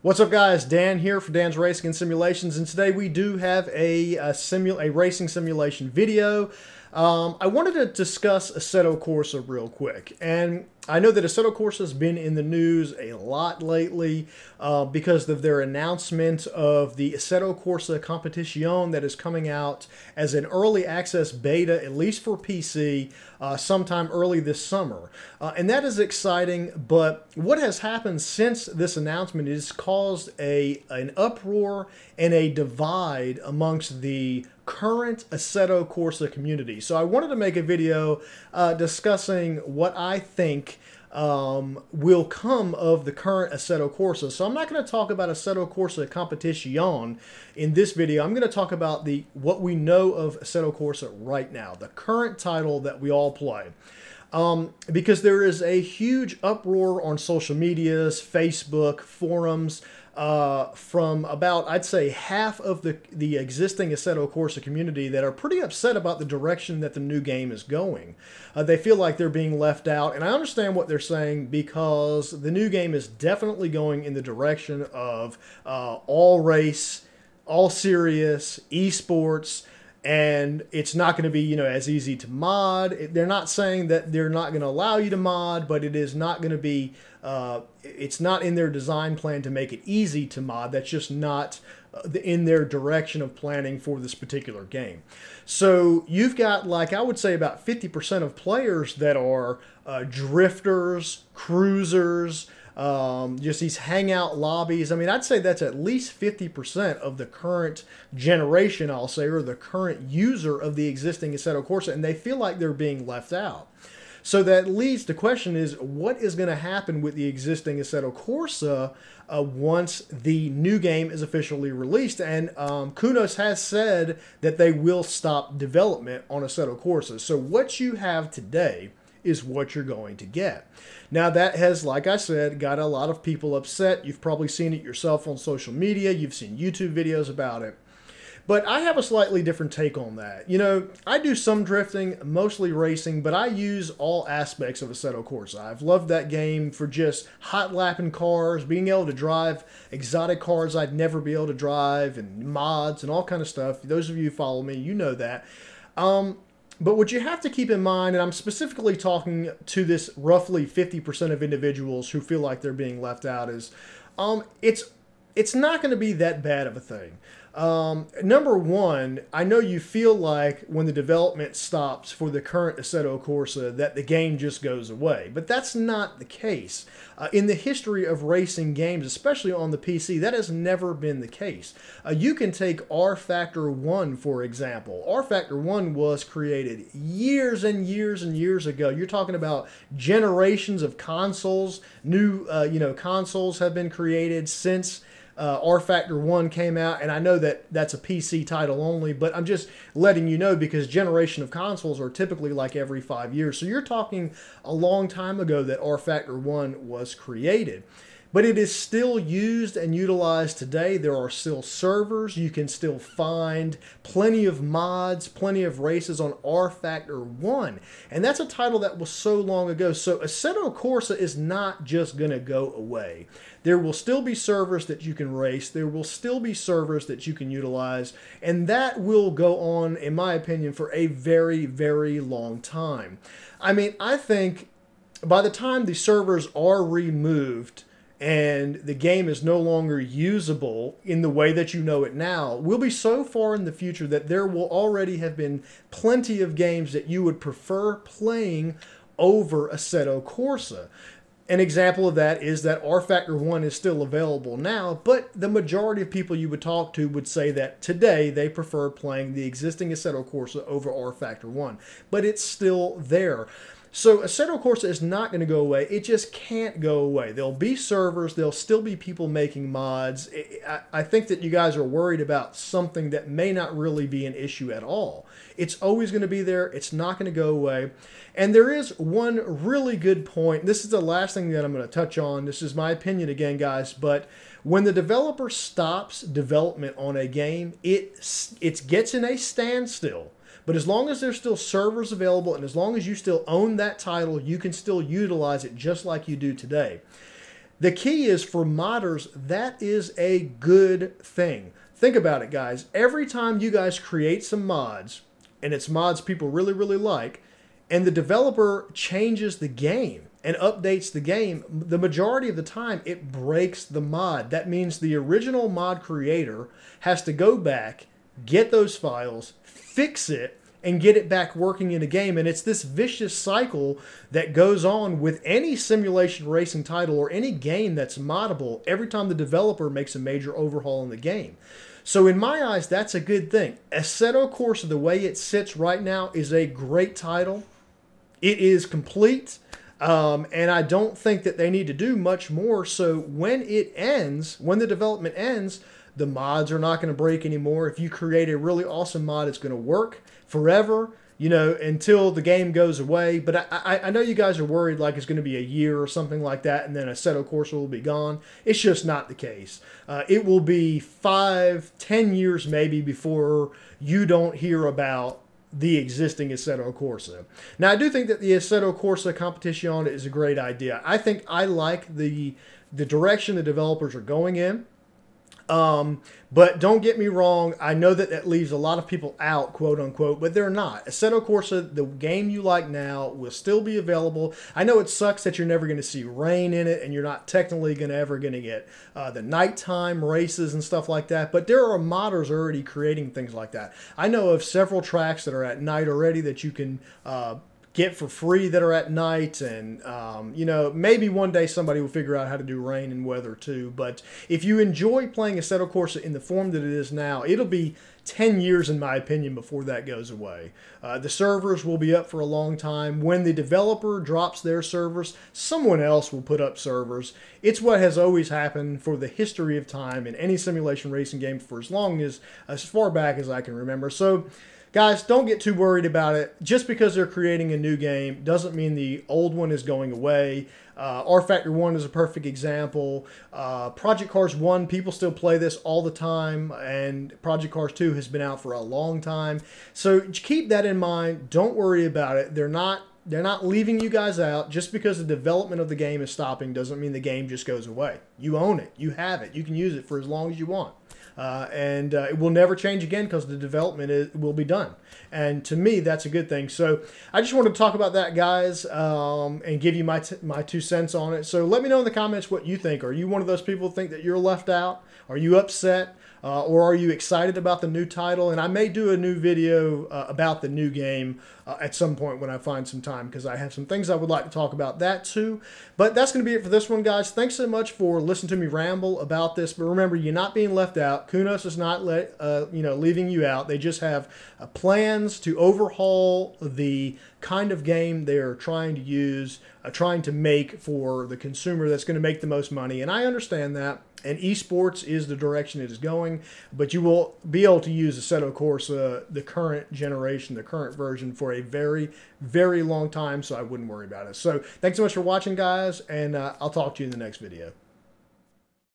What's up, guys? Dan here for Dan's Racing and Simulations, and today we do have a racing simulation video. I wanted to discuss Assetto Corsa real quick, and I know that Assetto Corsa has been in the news a lot lately because of their announcement of the Assetto Corsa Competizione that is coming out as an early access beta, at least for PC, sometime early this summer. And that is exciting, but what has happened since this announcement is caused an uproar and a divide amongst the current Assetto Corsa community. So I wanted to make a video discussing what I think will come of the current Assetto Corsa. So I'm not going to talk about Assetto Corsa Competizione in this video. I'm going to talk about what we know of Assetto Corsa right now, the current title that we all play. Because there is a huge uproar on social medias, Facebook, forums, from about, I'd say, half of the existing Assetto Corsa community that are pretty upset about the direction that the new game is going. They feel like they're being left out, and I understand what they're saying because the new game is definitely going in the direction of all race, all serious, esports, and it's not going to be, as easy to mod. They're not saying that they're not going to allow you to mod, but it is not going to be, it's not in their design plan to make it easy to mod. That's just not in their direction of planning for this particular game. So you've got, like, I would say about 50% of players that are drifters, cruisers, just these hangout lobbies. I mean, I'd say that's at least 50% of the current generation, I'll say, or the current user of the existing Assetto Corsa, and they feel like they're being left out. So that leads, the question is, what is going to happen with the existing Assetto Corsa once the new game is officially released? And Kunos has said that they will stop development on Assetto Corsa. So what you have today is what you're going to get. Now that has, like I said, got a lot of people upset. You've probably seen it yourself on social media. You've seen YouTube videos about it. But I have a slightly different take on that. I do some drifting, mostly racing, but I use all aspects of Assetto Corsa. I've loved that game for just hot lapping cars, being able to drive exotic cars I'd never be able to drive, and mods and all kind of stuff. Those of you who follow me, you know that. But what you have to keep in mind, and I'm specifically talking to this roughly 50% of individuals who feel like they're being left out, is it's not going to be that bad of a thing. Number one, I know you feel like when the development stops for the current Assetto Corsa that the game just goes away, but that's not the case. In the history of racing games, especially on the PC, that has never been the case. You can take R-Factor 1, for example. R-Factor 1 was created years and years and years ago. You're talking about generations of consoles. New consoles have been created since R-Factor 1 came out, and I know that that's a PC title only, but I'm just letting you know because generation of consoles are typically like every 5 years. So you're talking a long time ago that R-Factor 1 was created. But it is still used and utilized today. There are still servers. You can still find plenty of mods, plenty of races on R-Factor 1. And that's a title that was so long ago. So Assetto Corsa is not just going to go away. There will still be servers that you can race. There will still be servers that you can utilize. And that will go on, in my opinion, for a very, very long time. I mean, I think by the time the servers are removed and the game is no longer usable in the way that you know it now, we'll be so far in the future that there will already have been plenty of games that you would prefer playing over Assetto Corsa. An example of that is that R-Factor 1 is still available now, but the majority of people you would talk to would say that today they prefer playing the existing Assetto Corsa over R-Factor 1, but it's still there. So Assetto Corsa is not going to go away. It just can't go away. There'll be servers. There'll still be people making mods. I think that you guys are worried about something that may not really be an issue at all. It's always going to be there. It's not going to go away. And there is one really good point. This is the last thing that I'm going to touch on. This is my opinion again, guys. But when the developer stops development on a game, it gets in a standstill. But as long as there's still servers available and as long as you still own that title, you can still utilize it just like you do today. The key is for modders, that is a good thing. Think about it, guys. Every time you guys create some mods, and it's mods people really, really like, and the developer changes the game and updates the game, the majority of the time it breaks the mod. That means the original mod creator has to go back, get those files, fix it, and get it back working in a game. And it's this vicious cycle that goes on with any simulation racing title or any game that's moddable every time the developer makes a major overhaul in the game. So in my eyes, that's a good thing. Assetto Corsa, the way it sits right now, is a great title. It is complete, and I don't think that they need to do much more. So when it ends, when the development ends, the mods are not going to break anymore. If you create a really awesome mod, it's going to work forever, you know, until the game goes away. But I know you guys are worried like it's going to be a year or something like that, and then Assetto Corsa will be gone. It's just not the case. It will be 5, 10 years maybe before you don't hear about the existing Assetto Corsa. Now, I do think that the Assetto Corsa Competizione is a great idea. I think I like the direction the developers are going in. But don't get me wrong, I know that that leaves a lot of people out, quote unquote, but they're not. Assetto Corsa, the game you like now, will still be available. I know it sucks that you're never going to see rain in it, and you're not technically ever going to get the nighttime races and stuff like that, but there are modders already creating things like that. I know of several tracks that are at night already that you can get for free that are at night, and you know, maybe one day somebody will figure out how to do rain and weather too. But if you enjoy playing Assetto Corsa in the form that it is now, it'll be 10 years in my opinion before that goes away. The servers will be up for a long time. When the developer drops their servers, someone else will put up servers. It's what has always happened for the history of time in any simulation racing game for as far back as I can remember. So guys, don't get too worried about it. Just because they're creating a new game doesn't mean the old one is going away. R-Factor 1 is a perfect example. Project Cars 1, people still play this all the time, and Project Cars 2 has been out for a long time. So keep that in mind. Don't worry about it. They're not leaving you guys out. Just because the development of the game is stopping doesn't mean the game just goes away. You own it. You have it. You can use it for as long as you want. And it will never change again because the development will be done. And to me, that's a good thing. So I just wanted to talk about that, guys, and give you my 2 cents on it. So let me know in the comments what you think. Are you one of those people who think that you're left out? Are you upset? Or are you excited about the new title? And I may do a new video about the new game at some point when I find some time, because I have some things I would like to talk about that too. But that's going to be it for this one, guys. Thanks so much for listening to me ramble about this. But remember, you're not being left out. Kunos is not leaving you out. They just have plans to overhaul the kind of game they're trying to use, trying to make for the consumer that's going to make the most money. And I understand that. And esports is the direction it is going, but you will be able to use Assetto Corsa, the current generation, the current version, for a very, very long time, so I wouldn't worry about it. So thanks so much for watching, guys, and I'll talk to you in the next video.